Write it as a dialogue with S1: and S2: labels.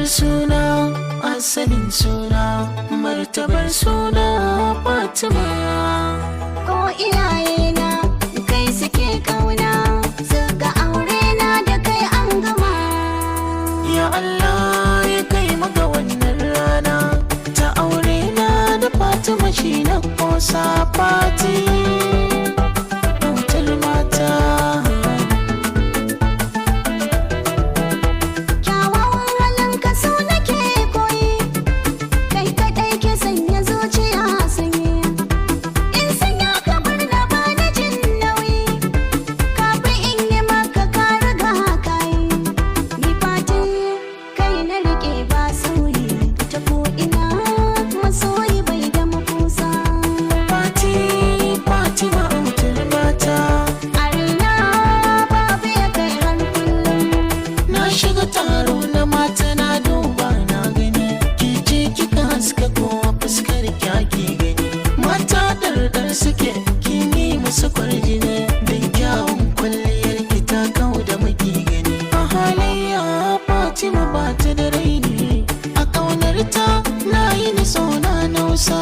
S1: suna asalin suna martabar suna Fatima.
S2: Ko iyayena kai suke kauna, suka aure na da kai an gama.
S1: Ya Allah ya kai maga wannan rana ta aure na da Fatima, shi na kosa Fati autar mata. Taro na mata na duba na gani, ki ce kika haska kowa fuskar kyaki gani. Mata dardar suke kini musu kwarjini, don kyawun kwalliyar ki ta kau da maki gani. A halayya Fatima ba ta da raini, a ƙaunar ta na yi ni so na nausa.